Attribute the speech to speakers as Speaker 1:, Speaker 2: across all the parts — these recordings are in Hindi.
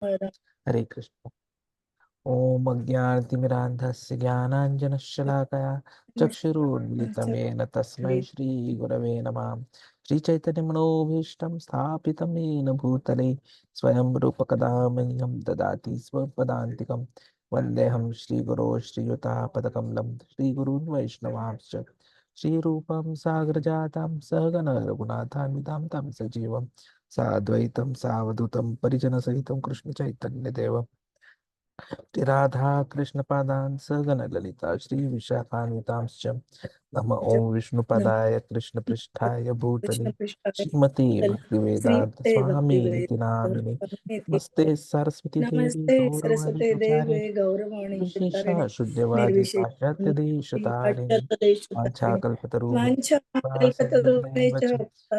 Speaker 1: हरे
Speaker 2: हरे कृष्ण। ओम अज्ञानतिमिरान्धस्य ज्ञानाञ्जनशलाकया चक्षुरुन्मिलितं तस्मै श्रीगुरवे नमः। श्रीचैतन्यमनोभीष्टं स्थापितं येन भूतले स्वयं रूपकदा मह्यं ददाति स्वपदान्तिकं। वन्देऽहं श्रीगुरो श्रीयुतापदकमलं श्रीगुरून् वैष्णवांश्च श्रीरूपं सागरजातं सहगण रघुनाथान्वितां तं सजीवं साद्वैतं सावधूतं परिजनसहितं कृष्णचैतन्यदेवम् राधा कृष्ण पादान् सगण ललिता श्री विशाखान्वितांश्च नम ओं
Speaker 1: नमः
Speaker 2: विष्णुपदाय कृष्ण पृष्ठाय भूतले
Speaker 1: कृष्ण पृष्ठाय
Speaker 2: श्रीमते
Speaker 1: भूतले
Speaker 2: भक्तिवेदांत
Speaker 1: श्रीमते
Speaker 2: स्वामी इति नामिने
Speaker 1: भक्तिवेदान्त
Speaker 2: नमस्ते सरस्वती देवी
Speaker 1: नमस्ते
Speaker 2: गौरवाणी
Speaker 1: सरस्वते
Speaker 2: प्रचारे
Speaker 1: देवे गौरवाणी प्रचारिणे
Speaker 2: विशेषा शून्यवादी
Speaker 1: निर्विशेष
Speaker 2: पाश्चात्य देशतारिणे
Speaker 1: पाश्चात्यदेशतारिणे
Speaker 2: वाञ्छाकल्पतरुभ्यश्च
Speaker 1: वाञ्छाकल्पतरुभ्यश्च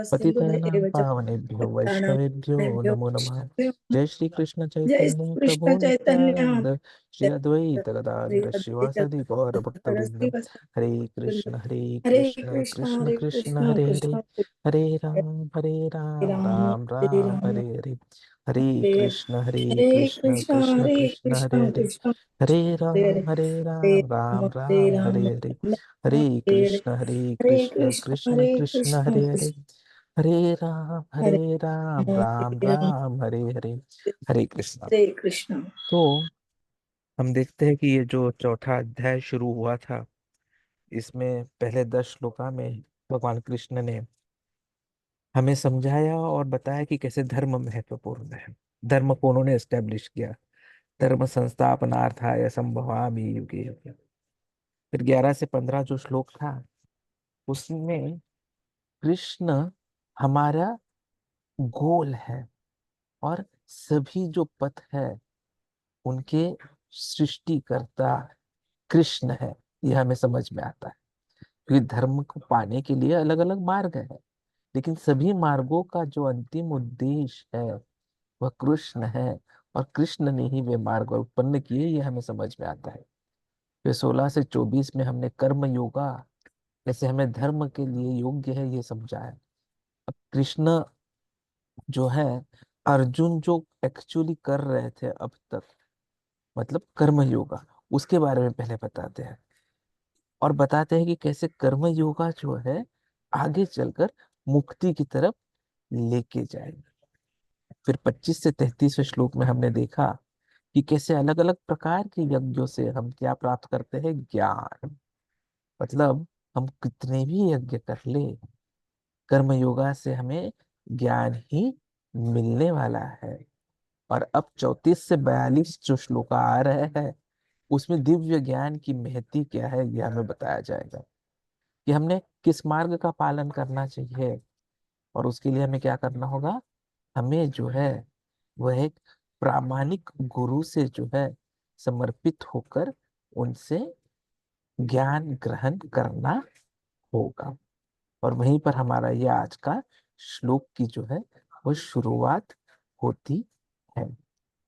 Speaker 1: सिन्धुभ्य
Speaker 2: पतितानां
Speaker 1: एव च
Speaker 2: पावनेभ्यो वैष्णवेभ्यो
Speaker 1: पतितानां
Speaker 2: नमो नमः।
Speaker 1: वैष्णवेभ्यो
Speaker 2: जय श्री कृष्ण
Speaker 1: जय
Speaker 2: चैतन्य
Speaker 1: श्री कृष्ण
Speaker 2: प्रभु
Speaker 1: चैतन्य
Speaker 2: नित्यानंद श्री अद्वैत
Speaker 1: श्री
Speaker 2: गदाधर
Speaker 1: अद्वैत
Speaker 2: शिवासादि गौर भक्तवृंद। हरे
Speaker 1: हरे
Speaker 2: कृष्ण
Speaker 1: कृष्ण
Speaker 2: कृष्ण
Speaker 1: हरे
Speaker 2: कृष्ण
Speaker 1: कृष्ण
Speaker 2: हरे हरे
Speaker 1: कृष्ण
Speaker 2: हरे
Speaker 1: हरे
Speaker 2: राम
Speaker 1: राम
Speaker 2: राम
Speaker 1: हरे
Speaker 2: राम
Speaker 1: राम
Speaker 2: हरे हरे। हरे
Speaker 1: हरे हरे
Speaker 2: कृष्ण
Speaker 1: कृष्ण
Speaker 2: कृष्ण
Speaker 1: हरे
Speaker 2: कृष्ण हरे
Speaker 1: कृष्ण
Speaker 2: हरे
Speaker 1: कृष्ण हरे
Speaker 2: हरे
Speaker 1: हरे
Speaker 2: राम राम
Speaker 1: हरे
Speaker 2: राम
Speaker 1: राम
Speaker 2: हरे हरे।
Speaker 1: हरे
Speaker 2: हरे
Speaker 1: हरे हरे
Speaker 2: कृष्ण
Speaker 1: कृष्ण
Speaker 2: कृष्ण
Speaker 1: हरे
Speaker 2: कृष्ण
Speaker 1: कृष्ण
Speaker 2: हरे हरे।
Speaker 1: कृष्ण हरे
Speaker 2: हरे राम राम
Speaker 1: हरे राम
Speaker 2: राम हरे हरे। हरे कृष्ण।
Speaker 1: हरे कृष्ण
Speaker 2: तो हम देखते हैं कि ये जो चौथा अध्याय शुरू हुआ था, इसमें पहले 10 श्लोका में भगवान कृष्ण ने हमें समझाया और बताया कि कैसे धर्म महत्वपूर्ण है। धर्म को उन्होंने एस्टेब्लिश किया। धर्म संस्थापनार्थाय संभवामि युगे युगे। फिर 11 से 15 जो श्लोक था, उसमें कृष्ण हमारा गोल है और सभी जो पथ है उनके सृष्टिकर्ता कृष्ण है। यह हमें समझ में आता है, क्योंकि धर्म को पाने के लिए अलग अलग मार्ग है, लेकिन सभी मार्गों का जो अंतिम उद्देश्य है वह कृष्ण है। और कृष्ण ने ही वे मार्ग उत्पन्न किए, ये हमें समझ में आता है। फिर 16 से 24 में हमने कर्म योगा कैसे हमें धर्म के लिए योग्य है ये समझा है। अब कृष्ण जो है, अर्जुन जो एक्चुअली कर रहे थे अब तक, मतलब कर्म योगा, उसके बारे में पहले बताते हैं। और बताते हैं कि कैसे कर्म योगा जो है आगे चलकर मुक्ति की तरफ लेके जाएगा। फिर 25 से 33वें श्लोक में हमने देखा कि कैसे अलग अलग प्रकार के यज्ञों से हम क्या प्राप्त करते हैं, ज्ञान। मतलब हम कितने भी यज्ञ कर ले, कर्म योगा से हमें ज्ञान ही मिलने वाला है। और अब 34 से 42 जो श्लोक आ रहे हैं, उसमें दिव्य ज्ञान की महती क्या है यह हमें बताया जाएगा कि हमने किस मार्ग का पालन करना चाहिए। और उसके लिए हमें क्या करना होगा, हमें जो है वह एक प्रामाणिक गुरु से जो है समर्पित होकर उनसे ज्ञान ग्रहण करना होगा। और वहीं पर हमारा यह आज का श्लोक की जो है वो शुरुआत होती है।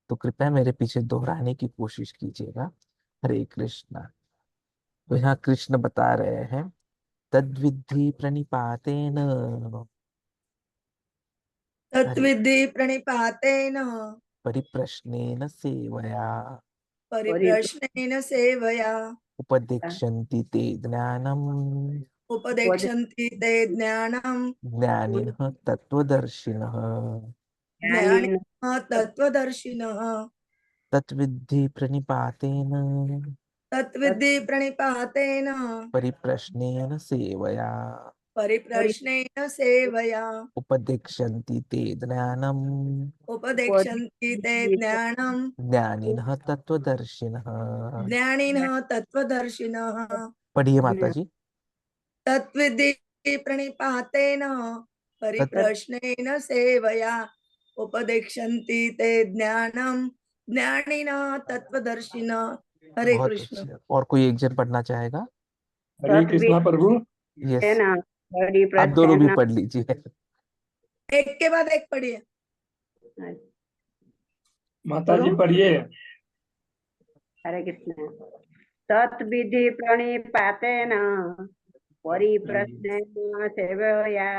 Speaker 2: तो कृपया मेरे पीछे दोहराने की कोशिश कीजिएगा। हरे कृष्णा। तो यहाँ कृष्ण बता रहे हैं, तद्विद्धि प्रणिपातेन। हरि
Speaker 1: तत्विधि प्रणिपातेन
Speaker 2: परिप्रश्नेन सेवया
Speaker 1: परिप्रश्नेन सेवया
Speaker 2: उपदेक्षन्ति ते ज्ञानम्
Speaker 1: उपदेक्षन्ति ते ज्ञानम्
Speaker 2: ज्ञानिनः तत्त्वदर्शिनः।
Speaker 1: ज्ञानिनः तत्त्वदर्शिनः
Speaker 2: तत्विद्धि प्रणिपातेन
Speaker 1: तत्विधि प्रणिपातेन
Speaker 2: परिप्रश्नेन सेवया
Speaker 1: परिप्रश्नेन सेवया
Speaker 2: उपदेक्षन्ति ते ज्ञानम्
Speaker 1: उपदेक्षन्ति ते ज्ञानम्
Speaker 2: ज्ञानिनः तत्त्वदर्शिनः।
Speaker 1: ज्ञानिनः तत्त्वदर्शिनः
Speaker 2: पढ़िए माता जी।
Speaker 1: तत्विधि प्रणिपातेन
Speaker 2: तत्
Speaker 1: परिप्रश्नेन सेवया उपदेक्षन्ति ते ज्ञानम् ज्ञानिनः तत्त्वदर्शिनः। हरे
Speaker 2: बहुत
Speaker 1: कृष्ण।
Speaker 2: अच्छे। और कोई एक जन पढ़ना चाहेगा?
Speaker 3: हरे कृष्णा प्रभु।
Speaker 2: यस,
Speaker 4: है ना। बड़ी
Speaker 2: आप दोनों भी
Speaker 4: प्रसन्न।
Speaker 2: पढ़ लीजिए।
Speaker 1: एक के बाद एक पढ़िए।
Speaker 3: माता जी पढ़िए।
Speaker 4: हरे कृष्ण। तत्विधि प्रणिपातेन परिप्रश्नेन सेवया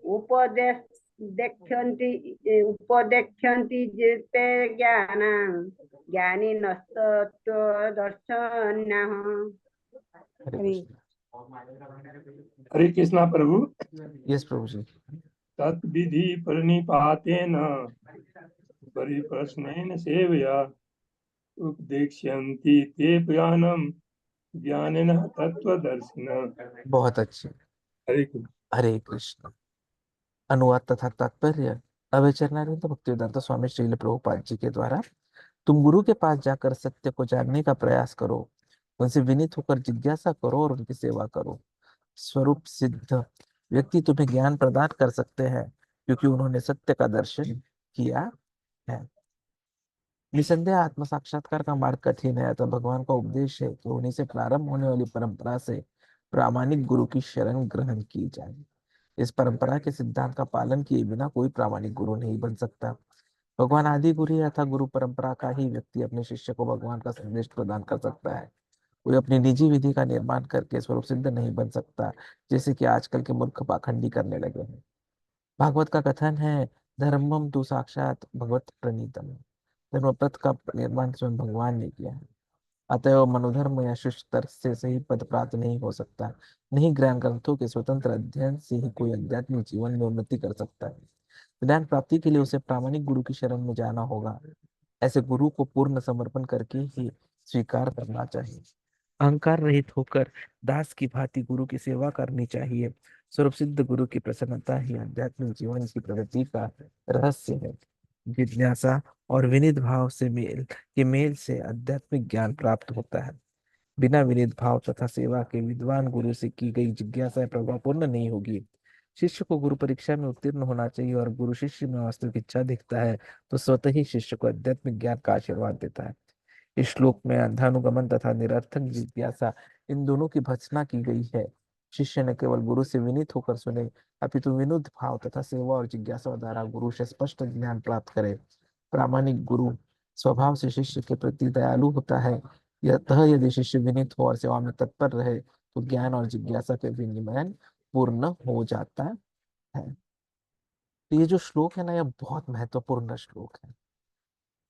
Speaker 4: उपदेश उपदेक्ष्यन्ति उपदेक्ष्यन्ति जिते ज्ञानं ज्ञानिनस्तत्त्वदर्शिनः।
Speaker 2: हरे
Speaker 4: हरि
Speaker 2: कृष्ण।
Speaker 3: हरे कृष्णा प्रभु।
Speaker 2: यस प्रभु जी।
Speaker 3: तत्विधि प्रणिपातेन परिप्रश्नेन सेवया उपदेक्ष्यन्ति ते ज्ञानं ज्ञानिनः तत्त्वदर्शिनः।
Speaker 2: बहुत अच्छे।
Speaker 3: हरे कृष्ण।
Speaker 2: हरे कृष्ण। अनुवाद तथा तात्पर्य। अवचरणानंद भक्तिवेदांत स्वामी श्रील प्रभुपाद जी के द्वारा, तुम गुरु के पास जाकर सत्य को जानने का प्रयास करो, उनसे विनीत होकर जिज्ञासा करो और उनकी सेवा करो। स्वरूप सिद्ध व्यक्ति तुम्हें ज्ञान प्रदान कर सकते हैं, क्योंकि उन्होंने सत्य का दर्शन किया है। निसंदेह आत्म साक्षात्कार का मार्ग कठिन है, तो भगवान का उपदेश है कि उन्हीं से प्रारंभ होने वाली परंपरा से प्रामाणिक गुरु की शरण ग्रहण की जाए। इस परंपरा के सिद्धांत का पालन किए बिना कोई प्रामाणिक गुरु नहीं बन सकता। भगवान आदि गुरु अर्थात गुरु परंपरा का ही व्यक्ति अपने शिष्य को भगवान का संदेश प्रदान कर सकता है। कोई अपनी निजी विधि का निर्माण करके स्वरूप सिद्ध नहीं बन सकता, जैसे कि आजकल के मूर्ख पाखंडी करने लगे हैं। भागवत का कथन है, धर्मम तु साक्षात भगवत प्रणीतम। धर्मपथ का निर्माण स्वयं भगवान ने किया है। अतएव मनोधर्म या शिष्ट तर्क से ही पद प्राप्त नहीं हो सकता। नहीं ज्ञान ग्रंथों के स्वतंत्र अध्ययन से ही कोई आध्यात्मिक जीवन में उन्नति कर सकता है। ज्ञान प्राप्ति के लिए उसे प्रामाणिक गुरु की शरण में जाना होगा। ऐसे गुरु को पूर्ण समर्पण करके ही स्वीकार करना चाहिए। अहंकार रहित होकर दास की भांति गुरु की सेवा करनी चाहिए। स्वरूप सिद्ध गुरु की प्रसन्नता ही आध्यात्मिक जीवन की प्रगति का रहस्य है। जिज्ञासा और विनीत भाव से मेल से आध्यात्मिक ज्ञान प्राप्त होता है। बिना विनीत भाव तथा सेवा के विद्वान गुरु से की गई जिज्ञासा प्रभावपूर्ण नहीं होगी। शिष्य को गुरु परीक्षा में उत्तीर्ण होना चाहिए, और गुरु शिष्य में वास्तविक इच्छा दिखता है तो स्वतः ही शिष्य को आध्यात्मिक ज्ञान का आशीर्वाद देता है। इस श्लोक में अंधानुगमन तथा निरर्थक जिज्ञासा, इन दोनों की भर्त्सना की गई है। शिष्य ने केवल गुरु से विनीत होकर सुने, अपितु विनुद्ध भाव तथा सेवा और जिज्ञासा द्वारा गुरु से स्पष्ट ज्ञान प्राप्त करे। प्रामाणिक गुरु स्वभाव से शिष्य के प्रति दयालु होता है। यतः यदि शिष्य विनीत हो और सेवा में तत्पर रहे तो ज्ञान और जिज्ञासा के विनिमय पूर्ण हो जाता है। तो ये जो श्लोक है ना, यह बहुत महत्वपूर्ण श्लोक है,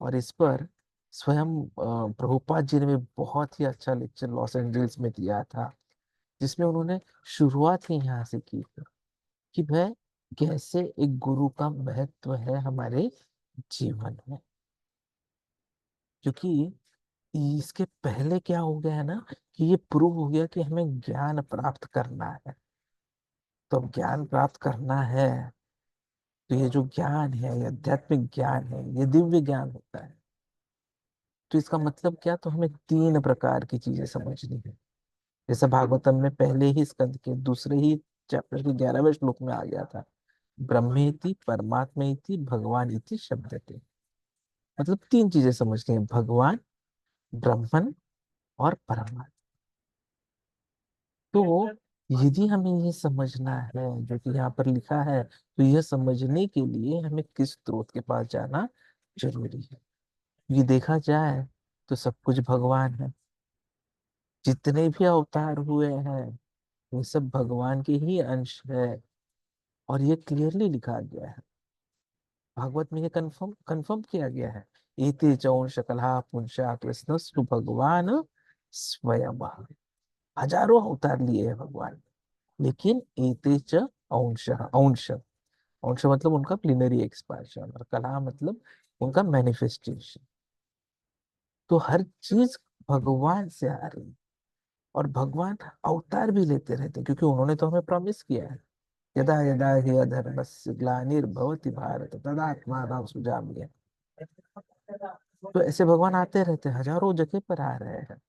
Speaker 2: और इस पर स्वयं प्रभुपाद जी ने भी बहुत ही अच्छा लेक्चर लॉस एंजल्स में दिया था, जिसमें उन्होंने शुरुआत ही यहाँ से की थी कि वह कैसे एक गुरु का महत्व है हमारे जीवन में। क्योंकि इसके पहले क्या हो गया है ना, कि ये प्रूव हो गया कि हमें ज्ञान प्राप्त करना है। तो अब ज्ञान प्राप्त करना है, तो ये जो ज्ञान है, ये आध्यात्मिक ज्ञान है, ये दिव्य ज्ञान होता है। तो इसका मतलब क्या, तो हमें तीन प्रकार की चीजें समझनी है। जैसे भागवतम में पहले ही स्कंद के दूसरे ही चैप्टर के 11वें श्लोक में आ गया था, ब्रह्मेति परमात्मेति भगवान इति शब्दते। मतलब तीन चीजें समझनी है, भगवान, ब्रह्मन और परमात्मा। तो यदि हमें ये समझना है जो कि यहाँ पर लिखा है, तो यह समझने के लिए हमें किस स्रोत के पास जाना जरूरी है। ये देखा जाए तो सब कुछ भगवान है। जितने भी अवतार हुए हैं वो सब भगवान के ही अंश है, और ये क्लियरली लिखा गया है भागवत में। ये कंफर्म कंफर्म किया गया है, इति चौंश कलहा पुंसा कृष्णस्तु भगवान स्वयं। हजारों अवतार लिए हैं भगवान, लेकिन एते च अंश अंश अंश मतलब उनका प्लिनरी एक्सपांशन, और कला मतलब उनका मैनिफेस्टेशन। तो हर चीज भगवान से आ रही है, और भगवान अवतार भी लेते रहते हैं, क्योंकि उन्होंने तो हमें प्रॉमिस किया है, यदा यदा हि अधर्मस्य ग्लानिर्भवति भारत तदात्मानं सृजाम्यहम्। तो ऐसे भगवान आते रहते हैं, हजारों जगह पर आ रहे हैं,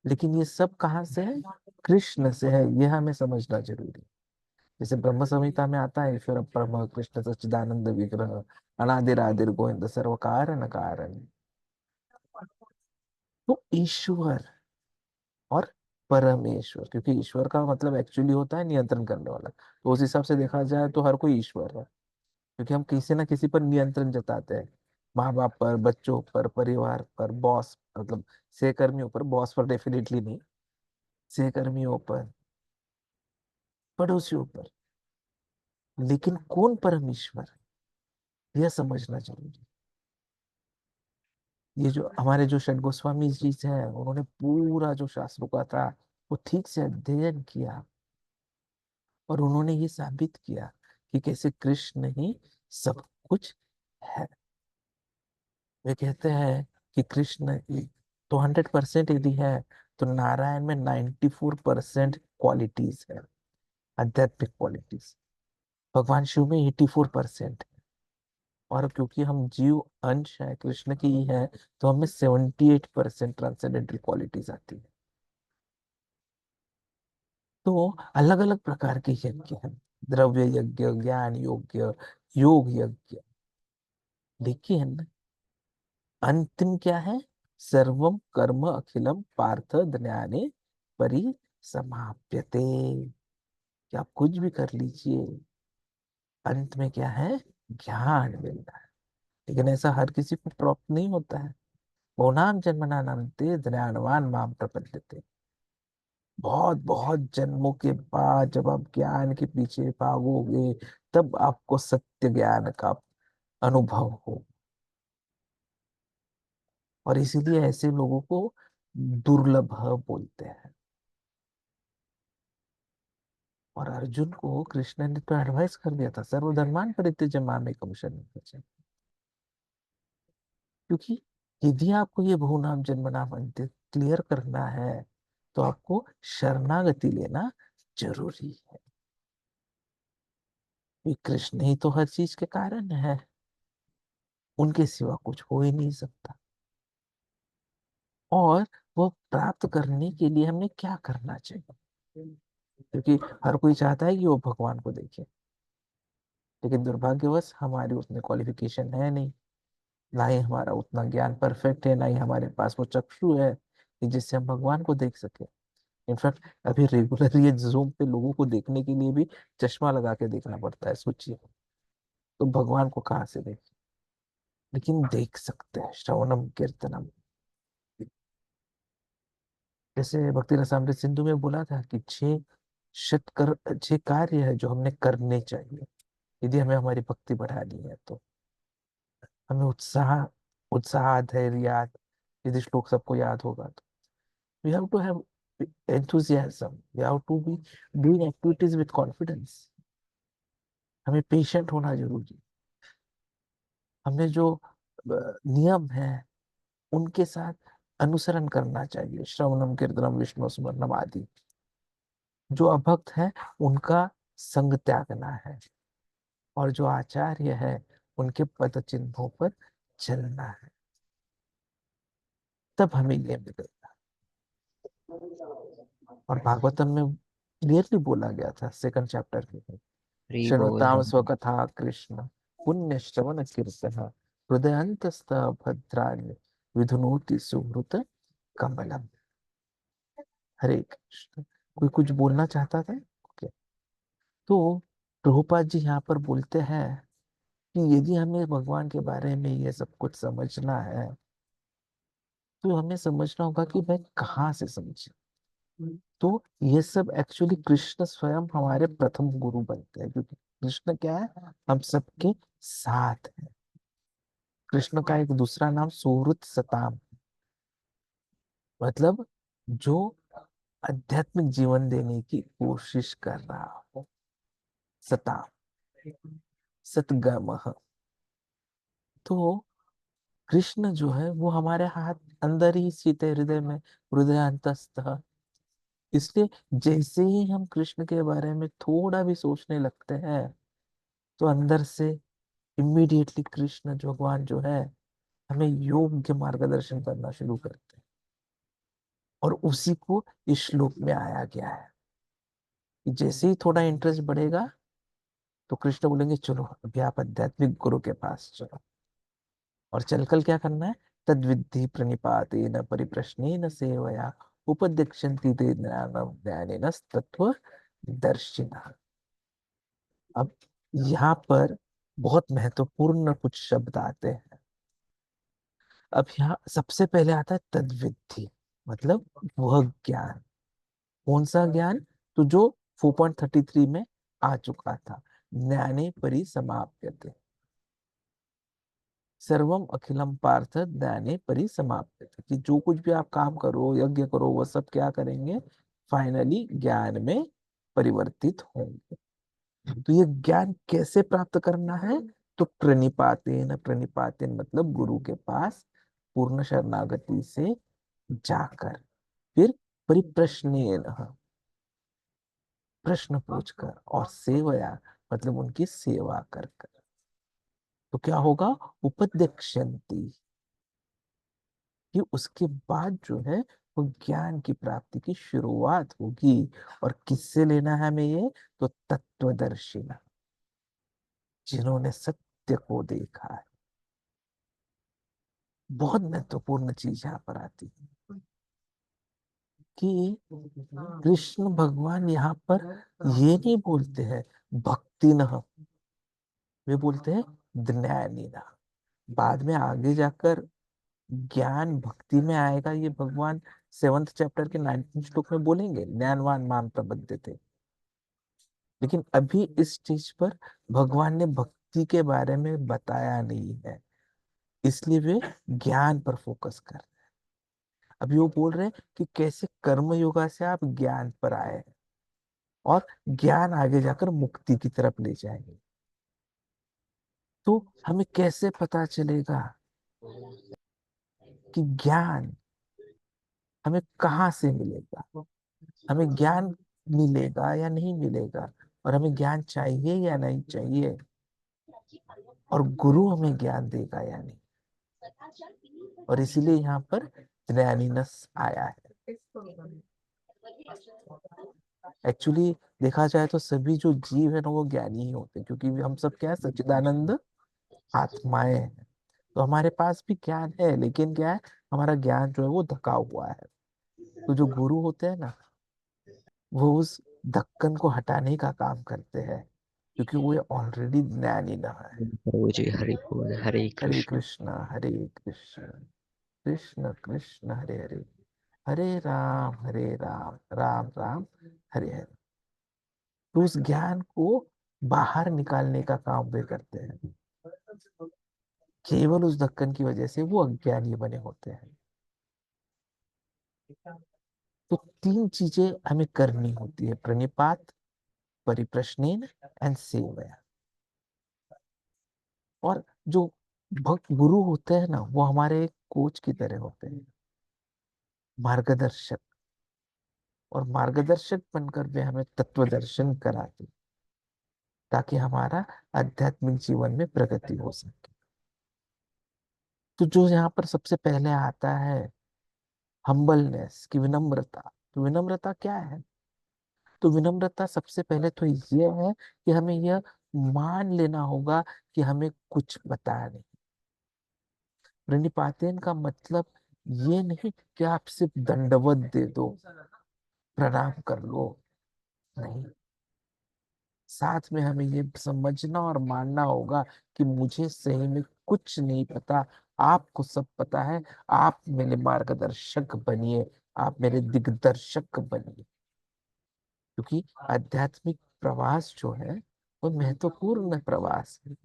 Speaker 2: लेकिन ये सब कहाँ से है, कृष्ण से है। यह हमें समझना जरूरी है। जैसे ब्रह्म संहिता में आता है, ईश्वर ब्रह्म कृष्ण सच्चिदानंद विग्रह अनादिर आदिर गोविंद सर्व कारण कारण। तो ईश्वर और परमेश्वर, क्योंकि ईश्वर का मतलब एक्चुअली होता है नियंत्रण करने वाला, तो उस हिसाब से देखा जाए तो हर कोई ईश्वर है, क्योंकि हम किसी ना किसी पर नियंत्रण जताते हैं। माँ बाप पर, बच्चों पर, परिवार पर, बॉस मतलब सहकर्मियों पर, बॉस पर डेफिनेटली नहीं, सहकर्मियों पर, पड़ोसियों पर। लेकिन कौन परमेश्वर है, यह समझना जरूरी। ये जो हमारे जो षड गोस्वामी जी हैं, उन्होंने पूरा जो शास्त्रों का था वो ठीक से अध्ययन किया, और उन्होंने ये साबित किया कि कैसे कृष्ण ही सब कुछ है। वे कहते हैं कि कृष्ण तो 100% यदि है, तो नारायण में 94% क्वालिटीज है, आध्यात्मिक क्वालिटीज। भगवान शिव में 84%। और क्योंकि हम जीव अंश है, कृष्ण की ही है, तो हमें 78% ट्रांसेंडेंटल क्वालिटीज आती है। तो अलग अलग प्रकार के यज्ञ हैं, द्रव्य यज्ञ, ज्ञान यज्ञ, योग यज्ञ। लेकिन अंतिम क्या है? सर्वम कर्म अखिलम पार्थ ज्ञाने परिसमाप्यते। कि आप कुछ भी कर लीजिए, अंत में क्या है? ज्ञान मिलना है। लेकिन ऐसा हर किसी को प्राप्त नहीं होता है। बहुनाम जन्मनानंते ज्ञानवान माम प्रपद्यते। बहुत बहुत जन्मों के बाद जब आप ज्ञान के पीछे भागोगे, तब आपको सत्य ज्ञान का अनुभव हो। और इसीलिए ऐसे लोगों को दुर्लभ बोलते हैं। और अर्जुन को कृष्ण ने तो एडवाइस कर दिया था, सर्वधर्मान परित्यज्य मामेकं शरणं व्रज। क्योंकि यदि आपको ये बहुनाम जन्मनाम अंत्य क्लियर करना है, तो आपको शरणागति लेना जरूरी है। ये कृष्ण ही तो हर चीज के कारण है, उनके सिवा कुछ हो ही नहीं सकता। और वो प्राप्त करने के लिए हमें क्या करना चाहिए? क्योंकि हर कोई चाहता है कि वो भगवान को देखे, लेकिन दुर्भाग्यवश हमारी उतनी क्वालिफिकेशन है नहीं, ना ही हमारा उतना ज्ञान परफेक्ट है, ना ही हमारे पास वो चक्षु है कि जिससे हम भगवान को देख सके। इनफैक्ट अभी रेगुलर ये जूम पे लोगों को देखने के लिए भी चश्मा लगा के देखना पड़ता है, सोचिए। तो भगवान को कहाँ से देखें? लेकिन देख सकते हैं, श्रवणम कीर्तनम। जैसे भक्ति रसामृत सिंधु में बोला था कि 6 कार्य है जो हमने करने चाहिए यदि हमें हमारी भक्ति बढ़ानी है। तो हमें उत्साह उत्साह धैर्य याद, यदि श्लोक सबको याद होगा तो we have to have enthusiasm, we have to be doing activities with confidence। हमें पेशेंट होना जरूरी। हमें जो नियम है उनके साथ अनुसरण करना चाहिए, श्रवणम कीर्तनम विष्णु स्मरणम आदि। जो अभक्त है उनका संग त्यागना है, और जो आचार्य है उनके पद चिन्हों पर चलना है, तब हमें ये मिलेगा। और भागवतम में क्लियरली बोला गया था, सेकंड चैप्टर में,
Speaker 5: हरि बोल
Speaker 2: शृणुताम
Speaker 5: हरि
Speaker 2: स्वकथा कृष्ण पुण्य श्रवण कीर्तन हृदयंतस्थ भद्राणि विधुनोति सुहृत कमलम। हरे कृष्ण। कोई कुछ बोलना चाहता था? ओके। तो प्रभुपाद जी यहाँ पर बोलते हैं कि यदि हमें भगवान के बारे में ये सब कुछ समझना है, तो हमें समझना होगा कि मैं कहाँ से समझूं। तो ये सब एक्चुअली कृष्ण स्वयं हमारे प्रथम गुरु बनते हैं, क्योंकि कृष्ण क्या है? हम सबके साथ है। कृष्ण का एक दूसरा नाम सुहृत सताम, मतलब जो आध्यात्मिक जीवन देने की कोशिश कर रहा हो। सताम सतगम। तो कृष्ण जो है वो हमारे हाथ अंदर ही स्थित है, हृदय में, हृदय अंतस्थ। इसलिए जैसे ही हम कृष्ण के बारे में थोड़ा भी सोचने लगते हैं, तो अंदर से इमीडिएटली कृष्ण जो भगवान जो है हमें योग्य मार्गदर्शन करना शुरू करते हैं। और उसी को इस श्लोक में आया गया है कि जैसे ही थोड़ा इंटरेस्ट बढ़ेगा, तो कृष्ण बोलेंगे चलो अभी आप आध्यात्मिक गुरु के पास चलो। और चलकर क्या करना है? तद विद्धि प्रणिपातेन परिप्रश्नेन सेवया उपदिक्षन्ति ते ज्ञानम ज्ञानेन तत्व दर्शिनः। अब यहाँ पर बहुत महत्वपूर्ण कुछ शब्द आते हैं। अब यहाँ सबसे पहले आता है तद्विद्धि, मतलब वह ज्ञान। कौन सा ज्ञान? तो जो 4.33 में आ चुका था, ज्ञाने परिसमाप्यते। सर्वम अखिलम पार्थ ज्ञाने परिसमाप्यते, कि जो कुछ भी आप काम करो, यज्ञ करो, वो सब क्या करेंगे, फाइनली ज्ञान में परिवर्तित होंगे। तो ये ज्ञान कैसे प्राप्त करना है, तो प्रणिपातेन, प्रणिपातेन मतलब गुरु के पास पूर्ण शरणागति से जाकर, फिर परिप्रश्नेन, प्रश्न पूछकर, और सेवया मतलब उनकी सेवा कर कर। तो क्या होगा, उपदेक्ष्यन्ति, कि उसके बाद जो है वो ज्ञान की प्राप्ति की शुरुआत होगी। और किससे लेना है हमें ये, तो तत्वदर्शिना, जिन्होंने सत्य को देखा है। बहुत महत्वपूर्ण चीज यहाँ पर आती है कि कृष्ण भगवान यहाँ पर ये नहीं बोलते हैं भक्ति न, वे बोलते हैं ज्ञानी न। बाद में आगे जाकर ज्ञान भक्ति में आएगा, ये भगवान 7th चैप्टर के 19th श्लोक में बोलेंगे, ज्ञानवान माम प्रपद्यते। लेकिन अभी इस चीज पर भगवान ने भक्ति के बारे में बताया नहीं है, इसलिए वे ज्ञान पर फोकस कर। अभी वो बोल रहे हैं कि कैसे कर्म योगा से आप ज्ञान पर आए हैं, और ज्ञान आगे जाकर मुक्ति की तरफ ले जाएंगे। तो हमें कैसे पता चलेगा कि ज्ञान हमें कहाँ से मिलेगा, हमें ज्ञान मिलेगा या नहीं मिलेगा, और हमें ज्ञान चाहिए या नहीं चाहिए, और गुरु हमें ज्ञान देगा या नहीं। और इसीलिए यहाँ पर ज्ञानीनस आया है। एक्चुअली देखा जाए तो सभी जो जीव है ना वो ज्ञानी ही होते हैं, क्योंकि हम सब क्या है, सच्चिदानंद आत्माएं हैं। तो हमारे पास भी ज्ञान है, लेकिन क्या है, हमारा ज्ञान जो है वो धका हुआ है। तो जो गुरु होते हैं ना, वो उस ढक्कन को हटाने का काम करते हैं, क्योंकि वो ऑलरेडी ज्ञानी ना है।
Speaker 5: प्रभु जी हरि बोल, हरे
Speaker 2: हरे
Speaker 5: कृष्ण।
Speaker 2: कृष्णा हरे कृष्ण, कृष्ण कृष्ण हरे हरे, हरे राम राम राम हरे हरे। तो उस ज्ञान को बाहर निकालने का काम वे करते हैं। केवल उस ढक्कन की वजह से वो अज्ञानी बने होते हैं। तो 3 चीजें हमें करनी होती है, प्रणिपात, परिप्रश्नेन एंड सेवया। और जो भक्त गुरु होते हैं ना, वो हमारे कोच की तरह होते हैं, मार्गदर्शक। और मार्गदर्शक बनकर वे हमें तत्व दर्शन कराते, ताकि हमारा आध्यात्मिक जीवन में प्रगति हो सके। तो जो यहाँ पर सबसे पहले आता है, हम्बलनेस की विनम्रता। तो विनम्रता क्या है, तो विनम्रता सबसे पहले तो ये है कि हमें यह मान लेना होगा कि हमें कुछ पता नहीं। प्रणिपातेन का मतलब ये नहीं कि आप सिर्फ दंडवत दे दो, प्रणाम कर लो, नहीं। साथ में हमें ये समझना और मानना होगा कि मुझे सही में कुछ नहीं पता, आपको सब पता है। आप मेरे मार्गदर्शक बनिए, आप मेरे दिग्दर्शक बनिए। क्योंकि आध्यात्मिक प्रवास जो है वो महत्वपूर्ण प्रवास है।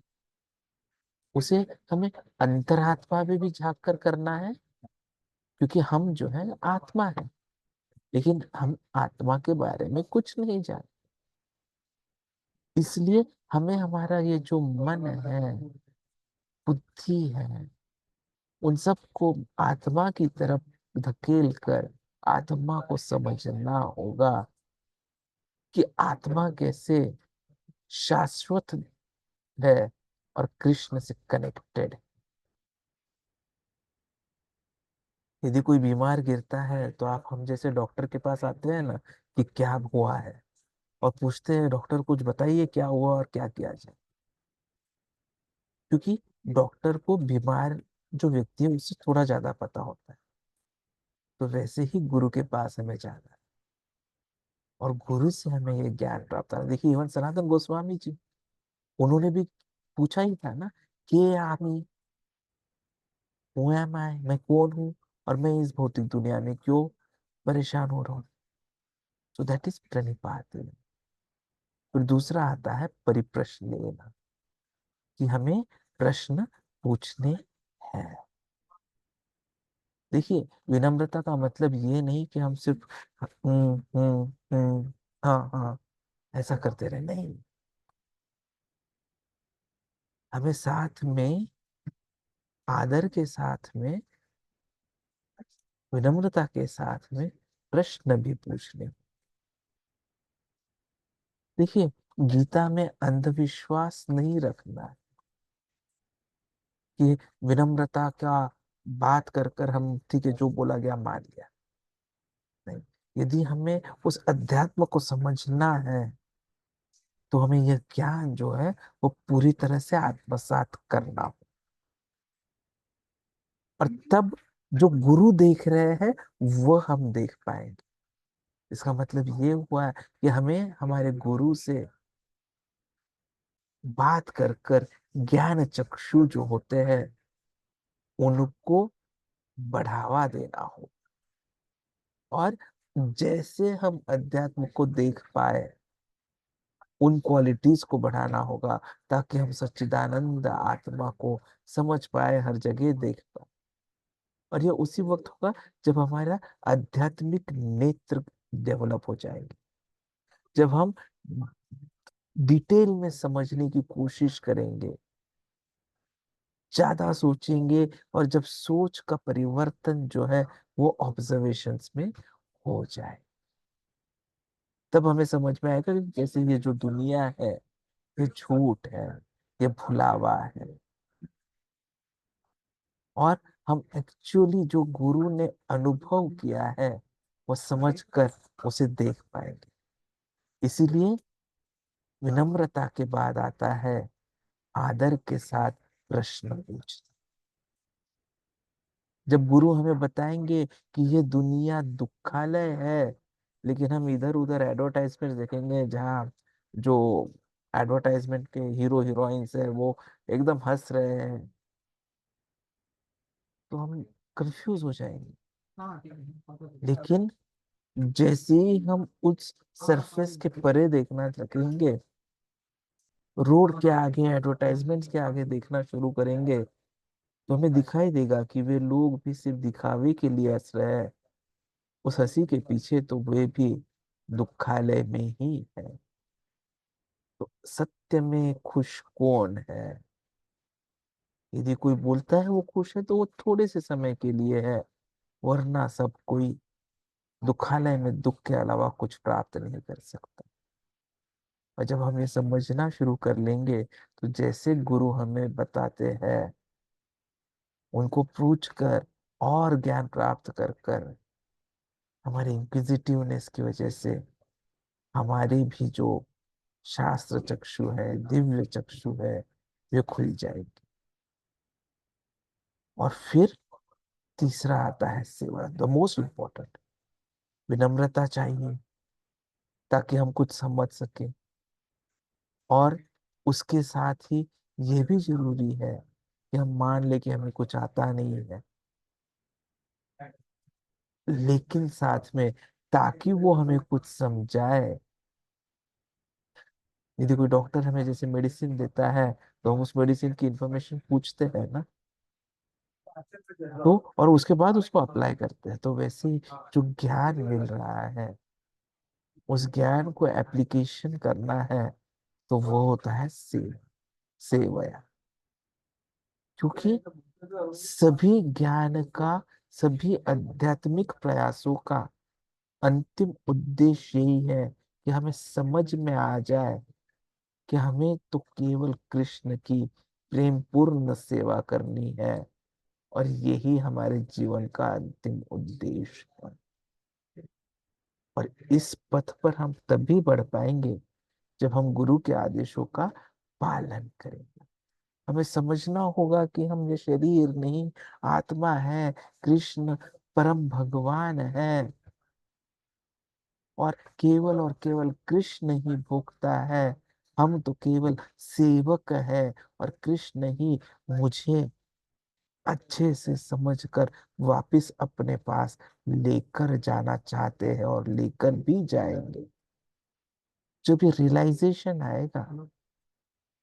Speaker 2: उसे हमें अंतरात्मा में भी झांक कर करना है, क्योंकि हम जो है आत्मा है, लेकिन हम आत्मा के बारे में कुछ नहीं जानते। इसलिए हमें हमारा ये जो मन है, बुद्धि है, उन सब को आत्मा की तरफ धकेल कर आत्मा को समझना होगा कि आत्मा कैसे शाश्वत है और कृष्ण से कनेक्टेड। यदि कोई बीमार गिरता है तो आप हम जैसे डॉक्टर के पास आते हैं ना, कि क्या हुआ है, और पूछते हैं डॉक्टर कुछ बताइए क्या हुआ और क्या किया जाए। क्योंकि डॉक्टर को बीमार जो व्यक्ति है उससे थोड़ा ज्यादा पता होता है। तो वैसे ही गुरु के पास हमें जाना है, और गुरु से हमें ये ज्ञान प्राप्त होना है। देखिए इवन सनातन गोस्वामी जी, उन्होंने भी पूछा ही था ना, कि आमी, हु एम आई, मैं कौन हूँ, और मैं इस भौतिक दुनिया में क्यों परेशान हो रहा हूँ। सो दैट इज प्रणिपात। फिर दूसरा आता है परिप्रश्न लेना, कि हमें प्रश्न पूछने हैं। देखिए, विनम्रता का मतलब ये नहीं कि हम सिर्फ हाँ हाँ ऐसा करते रहे, नहीं। हमें साथ में, आदर के साथ में, विनम्रता के साथ में प्रश्न भी पूछने। देखिए, गीता में अंधविश्वास नहीं रखना है कि विनम्रता का बात कर कर हम ठीक है जो बोला गया मान लिया। नहीं, यदि हमें उस अध्यात्म को समझना है तो हमें यह ज्ञान जो है वो पूरी तरह से आत्मसात करना हो। और तब जो गुरु देख रहे हैं वो हम देख पाएंगे। इसका मतलब ये हुआ कि हमें हमारे गुरु से बात कर कर ज्ञान चक्षु जो होते हैं उनको बढ़ावा देना हो। और जैसे हम अध्यात्म को देख पाए उन क्वालिटीज को बढ़ाना होगा, ताकि हम सच्चिदानंद आत्मा को समझ पाए, हर जगह देख पाए। और यह उसी वक्त होगा जब हमारा आध्यात्मिक नेत्र डेवलप हो जाएंगे, जब हम डिटेल में समझने की कोशिश करेंगे, ज्यादा सोचेंगे, और जब सोच का परिवर्तन जो है वो ऑब्जर्वेशंस में हो जाए, तब हमें समझ में आएगा कि जैसे ये जो दुनिया है ये झूठ है, ये भुलावा है। और हम एक्चुअली जो गुरु ने अनुभव किया है वो समझ कर उसे देख पाएंगे। इसीलिए विनम्रता के बाद आता है आदर के साथ प्रश्न पूछना। जब गुरु हमें बताएंगे कि ये दुनिया दुखालय है, लेकिन हम इधर उधर एडवर्टाइजमेंट देखेंगे जहाँ जो एडवर्टाइजमेंट के हीरो हीरोइंस है वो एकदम हंस रहे हैं, तो हम कंफ्यूज हो जाएंगे। लेकिन जैसे ही हम उस सरफेस के परे देखना लगेंगे, रोड के आगे, एडवर्टाइजमेंट्स के आगे देखना शुरू करेंगे, तो हमें दिखाई देगा कि वे लोग भी सिर्फ दिखावे के लिए हंस रहे हैं। उस हंसी के पीछे तो वे भी दुखालय में ही है। तो सत्य में खुश कौन है? यदि कोई बोलता है वो खुश है तो वो थोड़े से समय के लिए है, वरना सब कोई दुखालय में दुख के अलावा कुछ प्राप्त नहीं कर सकता। और जब हम ये समझना शुरू कर लेंगे तो जैसे गुरु हमें बताते हैं उनको पूछ कर और ज्ञान प्राप्त कर कर, हमारे इंक्विजिटिवनेस की वजह से हमारी भी जो शास्त्र चक्षु है, दिव्य चक्षु है, वे खुल जाएगी। और फिर तीसरा आता है सेवा, द मोस्ट इम्पोर्टेंट। विनम्रता चाहिए ताकि हम कुछ समझ सके, और उसके साथ ही ये भी जरूरी है कि हम मान ले कि हमें कुछ आता नहीं है, लेकिन साथ में ताकि वो हमें कुछ समझाए। यदि कोई डॉक्टर हमें जैसे मेडिसिन देता है तो हम उस मेडिसिन की इंफॉर्मेशन पूछते हैं ना, तो और उसके बाद उसको अप्लाई करते हैं। तो वैसे ही जो ज्ञान मिल रहा है उस ज्ञान को एप्लीकेशन करना है, तो वो होता है सेवया। क्योंकि सभी ज्ञान का, सभी आध्यात्मिक प्रयासों का अंतिम उद्देश्य यही है कि हमें समझ में आ जाए कि हमें तो केवल कृष्ण की प्रेम पूर्ण सेवा करनी है, और यही हमारे जीवन का अंतिम उद्देश्य है। और इस पथ पर हम तभी बढ़ पाएंगे जब हम गुरु के आदेशों का पालन करेंगे। हमें समझना होगा कि हम ये शरीर नहीं, आत्मा है, कृष्ण परम भगवान है, और केवल कृष्ण ही भोगता है। हम तो केवल सेवक है, और कृष्ण ही मुझे अच्छे से समझकर वापिस अपने पास लेकर जाना चाहते हैं, और लेकर भी जाएंगे। जब ये रियलाइजेशन आएगा,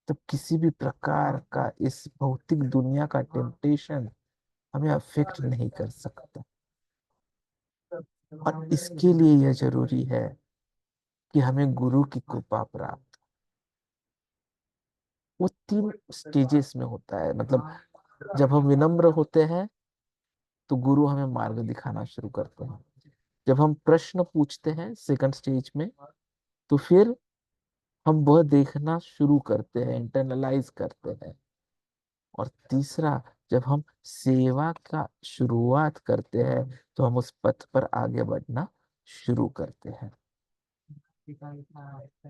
Speaker 2: तब किसी भी प्रकार का इस भौतिक दुनिया का टेम्पटेशन हमें अफेक्ट नहीं कर सकता। और इसके लिए यह जरूरी है कि हमें गुरु की कृपा प्राप्त। वो 3 स्टेजेस में होता है, मतलब जब हम विनम्र होते हैं तो गुरु हमें मार्ग दिखाना शुरू करते हैं। जब हम प्रश्न पूछते हैं सेकंड स्टेज में, तो फिर हम वह देखना शुरू करते हैं, इंटरनलाइज करते हैं। और तीसरा, जब हम सेवा का शुरुआत करते हैं, तो हम उस पथ पर आगे बढ़ना शुरू करते हैं।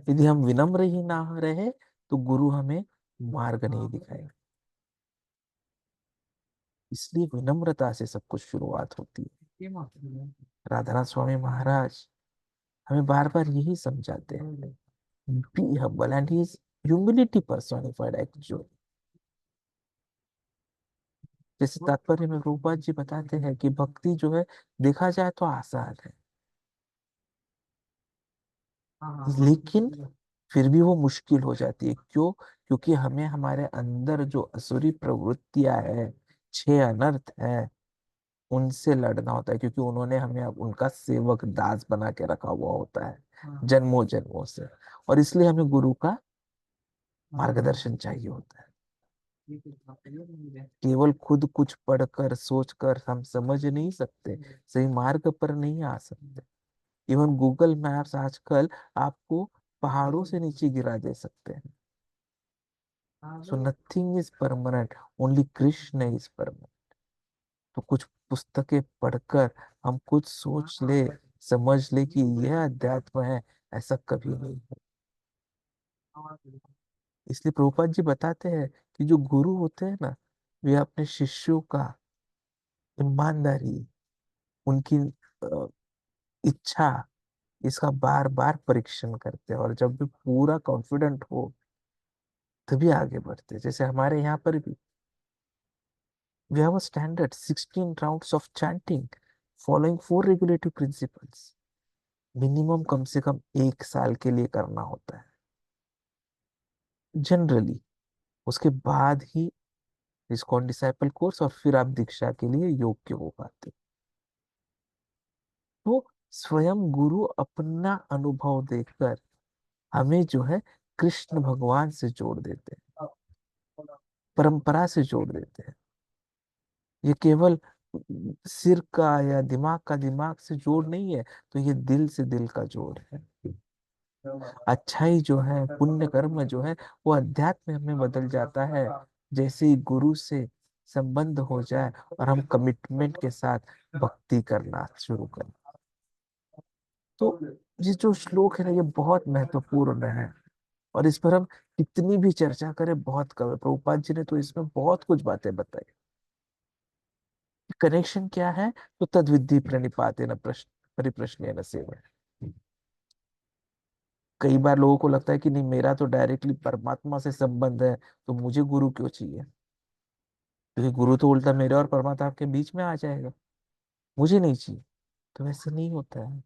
Speaker 2: यदि हम विनम्र ही ना रहे तो गुरु हमें मार्ग नहीं दिखाएगा। इसलिए विनम्रता से सब कुछ शुरुआत होती है। राधानाथ स्वामी महाराज हमें बार बार यही समझाते हैं, be humble, and he is humility personified actually. जैसे तात्पर्य में रूपपाद जी बताते हैं कि भक्ति जो है देखा जाए तो आसान है, लेकिन फिर भी वो मुश्किल हो जाती है। क्यों? क्योंकि हमें हमारे अंदर जो असुरी प्रवृत्तियां है, 6 अनर्थ है, उनसे लड़ना होता है। क्योंकि उन्होंने हमें अब उनका सेवक दास बना के रखा हुआ होता है जन्मों जन्मों से। और इसलिए हमें गुरु का मार्गदर्शन चाहिए होता है। केवल खुद कुछ पढ़कर सोचकर हम समझ नहीं सकते, सही मार्ग पर नहीं आ सकते। इवन गूगल मैप्स आजकल आपको पहाड़ों से नीचे गिरा दे सकते हैं। So nothing is permanent, only Krishna is permanent. तो कुछ पुस्तकें पढ़कर हम कुछ सोच ले, समझ ले कि यह अध्यात्म है, ऐसा कभी नहीं है। इसलिए प्रभुपाद जी बताते हैं कि जो गुरु होते हैं ना, वे अपने शिष्यों का ईमानदारी, उनकी अ, इच्छा, इसका बार बार परीक्षण करते हैं। और जब भी पूरा कॉन्फिडेंट हो तभी आगे बढ़ते हैं। जैसे हमारे यहाँ पर भी we have a standard 16 rounds of chanting following 4 regulative principles। Minimum कम से कम 1 साल के लिए करना होता है जनरली। उसके बाद ही ISKCON डिसाइपल कोर्स और फिर आप दीक्षा के लिए योग्य हो पाते। तो स्वयं गुरु अपना अनुभव देखकर हमें जो है कृष्ण भगवान से जोड़ देते हैं, परंपरा से जोड़ देते हैं। ये केवल सिर का या दिमाग का दिमाग से जोड़ नहीं है, तो ये दिल से दिल का जोड़ है। अच्छाई जो है, पुण्य कर्म जो है, वो अध्यात्म में बदल जाता है जैसे ही गुरु से संबंध हो जाए और हम कमिटमेंट के साथ भक्ति करना शुरू करें। तो ये जो श्लोक है ना, ये बहुत महत्वपूर्ण है। और इस पर हम कितनी भी चर्चा करें बहुत कम है। प्रभुपाद जी ने तो इसमें बहुत कुछ बातें बताई। कनेक्शन क्या है? तो तद्विद्धि प्रणिपातेन प्रश्न परिप्रश्नेन सेवा। कई बार लोगों को लगता है कि नहीं, मेरा तो डायरेक्टली परमात्मा से संबंध है, तो मुझे गुरु क्यों चाहिए? क्योंकि गुरु तो उल्टा मेरे और परमात्मा के बीच में आ जाएगा, मुझे नहीं चाहिए। तो वैसे नहीं होता है।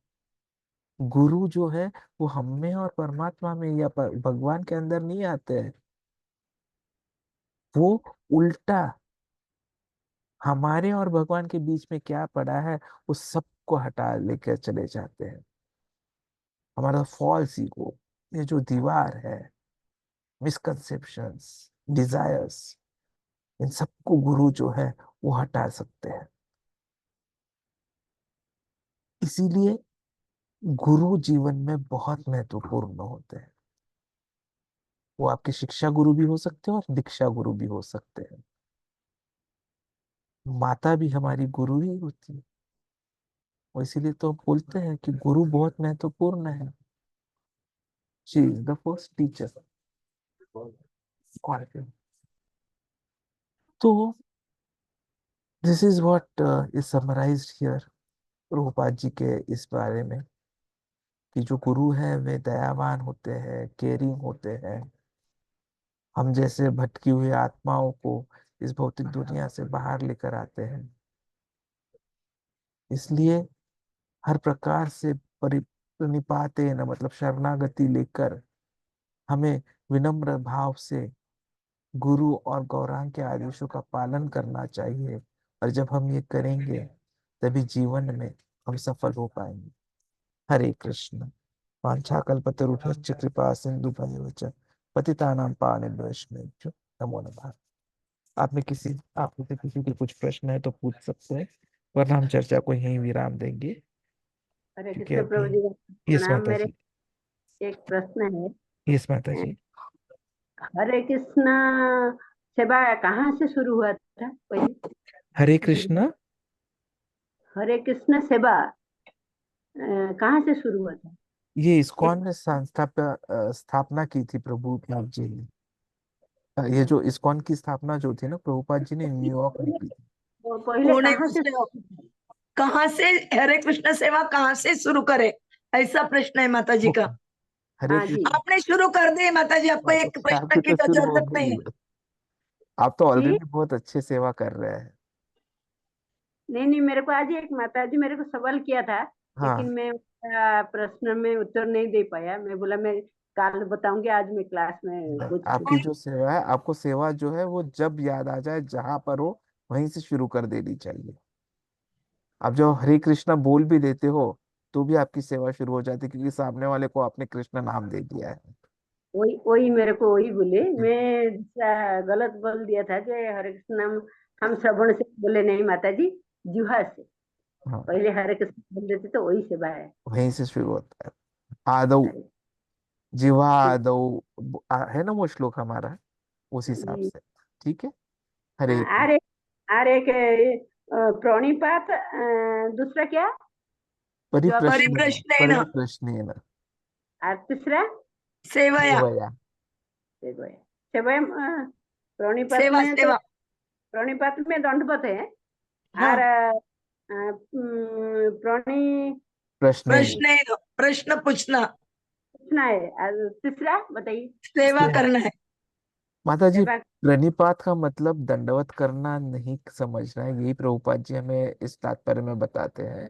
Speaker 2: गुरु जो है वो हम में और परमात्मा में या भगवान के अंदर नहीं आते हैं। वो उल्टा हमारे और भगवान के बीच में क्या पड़ा है, उस सबको हटा लेकर चले जाते हैं। हमारा फॉल्स ईगो, ये जो दीवार है, मिसकंसेप्शंस, डिजायर्स, इन सबको गुरु जो है वो हटा सकते हैं। इसीलिए गुरु जीवन में बहुत महत्वपूर्ण होते हैं। वो आपके शिक्षा गुरु भी हो सकते हैं और दीक्षा गुरु भी हो सकते हैं। माता भी हमारी गुरु ही होती है। और इसीलिए तो बोलते हैं कि गुरु बहुत महत्वपूर्ण है। She is the first teacher. तो this is what is summarised here Prabhupada ji के इस बारे में, कि जो गुरु है वे दयावान होते हैं, केयरिंग होते हैं। हम जैसे भटकी हुई आत्माओं को इस भौतिक दुनिया से बाहर लेकर आते हैं। इसलिए हर प्रकार से प्रणिपाते न मतलब शरणागति लेकर हमें विनम्र भाव से गुरु और गौरांग के आदेशों का पालन करना चाहिए। और जब हम ये करेंगे तभी जीवन में हम सफल हो पाएंगे। हरे कृष्ण। वाञ्छाकल्पतरुभ्यश्च कृपा सिन्धुभ्येव च पतितानां पावनेभ्यो नमो नमः। आप में से किसी के कुछ प्रश्न है तो पूछ सकते हैं, वरना हम चर्चा को यहीं विराम देंगे।
Speaker 4: हरे
Speaker 2: क्योंकि
Speaker 4: कृष्ण प्रभु जी,
Speaker 2: यस
Speaker 4: प्रणाम।
Speaker 2: माता
Speaker 4: मेरे
Speaker 2: जी,
Speaker 4: एक प्रश्न है।
Speaker 2: यस माता जी।
Speaker 4: हरे कृष्ण सेवा कहाँ से शुरू हुआ था पहले?
Speaker 2: हरे कृष्ण
Speaker 4: हरे कृष्ण सेवा कहाँ से शुरू हुआ था?
Speaker 2: ये इस्कॉन ने स्थापना की थी प्रभुपाद जी ने। ये जो इस्कॉन की स्थापना जो थी ना, प्रभुपाद जी ने न्यूयॉर्क में की थी।
Speaker 4: वो पहले
Speaker 1: पुणे
Speaker 4: कहाँ से?
Speaker 1: कहाँ से हरे कृष्ण सेवा कहाँ से शुरू करे, ऐसा प्रश्न है माता जी का।
Speaker 2: हरे
Speaker 4: हाँ जी।
Speaker 2: कृष्ण।
Speaker 1: आपने शुरू कर दिए माता जी, आपको एक प्रश्न
Speaker 2: आपकी
Speaker 1: की
Speaker 2: तो
Speaker 1: तो
Speaker 2: शुरू हो
Speaker 1: जरूरत नहीं
Speaker 2: गई
Speaker 1: है।
Speaker 2: है। आप तो
Speaker 4: जी
Speaker 2: ऑलरेडी बहुत अच्छे सेवा कर रहे हैं।
Speaker 4: नहीं नहीं, मेरे को आज एक माता जी मेरे को सवाल किया था, लेकिन
Speaker 2: हाँ,
Speaker 4: मैं उसका प्रश्न में उत्तर नहीं दे पाया। मैं बोला मैं कल बताऊंगी, आज मैं क्लास में
Speaker 2: नहीं,
Speaker 4: कुछ
Speaker 2: आपकी जो सेवा है, आपको सेवा जो है वो जब याद आ जाए, जहां पर हो वहीं से शुरू कर देनी चाहिए। आप जब हरे कृष्णा बोल भी देते हो तो भी आपकी सेवा शुरू हो जाती है, क्योंकि सामने वाले को आपने कृष्ण नाम दे दिया है।
Speaker 4: वही वही मेरे को वही बोले। मैं गलत बोल दिया था कि हरे कृष्ण नाम हम श्रवण से बोले, नहीं माता जी, जुहा से
Speaker 2: हाँ,
Speaker 4: पहले हरे कृष्ण बोल देते तो वही सेवा है।
Speaker 2: वहीं से शुरू होता है। आदौ
Speaker 4: अरे,
Speaker 2: जिह्वा
Speaker 4: ठीक।
Speaker 2: आदौ है ना वो श्लोक हमारा, उस हिसाब
Speaker 4: जी।
Speaker 2: से। ठीक है।
Speaker 4: हाँ,
Speaker 2: हरे कृष्ण।
Speaker 4: आरे आरे के प्रणिपात, दूसरा क्या जो आप
Speaker 2: परिप्रश्न
Speaker 1: परिप्रश्नेन
Speaker 2: परिप्रश्नेन
Speaker 4: और तीसरा
Speaker 1: सेवया,
Speaker 2: सेवया।
Speaker 4: सेवया। सेवया प्रणिपात
Speaker 1: सेवा
Speaker 4: में तो
Speaker 1: सेवा।
Speaker 4: प्रणिपात में दंडवत है।
Speaker 1: हाँ,
Speaker 4: और प्रणि
Speaker 2: प्रश्नेन
Speaker 1: प्रश्नेन प्रश्न पूछना,
Speaker 4: पूछना है। और तीसरा बताइए।
Speaker 1: सेवा
Speaker 2: सेवा।
Speaker 1: करना है।
Speaker 2: माता जी,
Speaker 4: सेवा।
Speaker 2: प्रणिपात का मतलब दंडवत करना नहीं समझना है, यही प्रभुपाद जी हमें इस तात्पर्य में बताते हैं।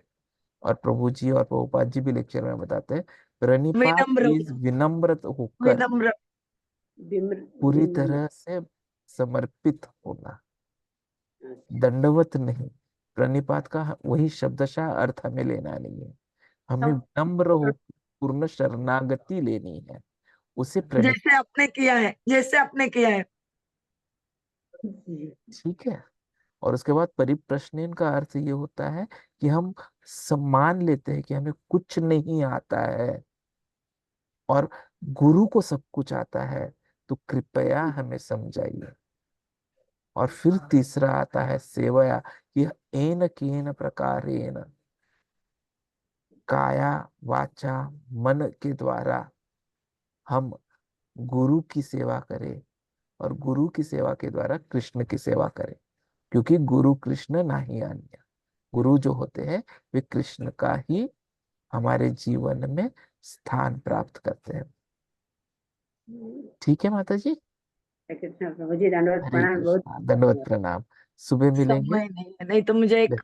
Speaker 2: और प्रभु जी और प्रभुपाद जी भी लेक्चर में बताते हैं, प्रणिपात
Speaker 1: विनम्र
Speaker 2: इज विनम्र होकर
Speaker 1: विनम्र।
Speaker 4: विम्र
Speaker 2: पूरी
Speaker 4: विम्र
Speaker 2: तरह से समर्पित होना, दंडवत नहीं। प्रणिपात का वही शब्दशः अर्थ हमें लेना नहीं है, हमें विनम्र हो पूर्ण शरणागति लेनी है, उसे प्रणिपात।
Speaker 1: जैसे आपने किया है, जैसे आपने किया है।
Speaker 2: ठीक है। और उसके बाद परिप्रश्न का अर्थ ये होता है कि हम सम्मान लेते हैं कि हमें कुछ नहीं आता है और गुरु को सब कुछ आता है, तो कृपया हमें समझाइए। और फिर तीसरा आता है सेवया, कि एन केन प्रकारेण काया वाचा मन के द्वारा हम गुरु की सेवा करें, और गुरु की सेवा के द्वारा कृष्ण की सेवा करें। क्योंकि गुरु कृष्ण नहीं अन्य, गुरु जो होते हैं वे कृष्ण का ही हमारे जीवन में स्थान प्राप्त करते हैं। ठीक है माता जी।
Speaker 4: कृष्ण प्रभु जी, दंडवत
Speaker 2: हरे
Speaker 4: प्रणाम। बहुत
Speaker 2: कृष्णा, दंडवत प्रणाम। सुबह मिलेंगे।
Speaker 1: समय नहीं है, नहीं तो मुझे एक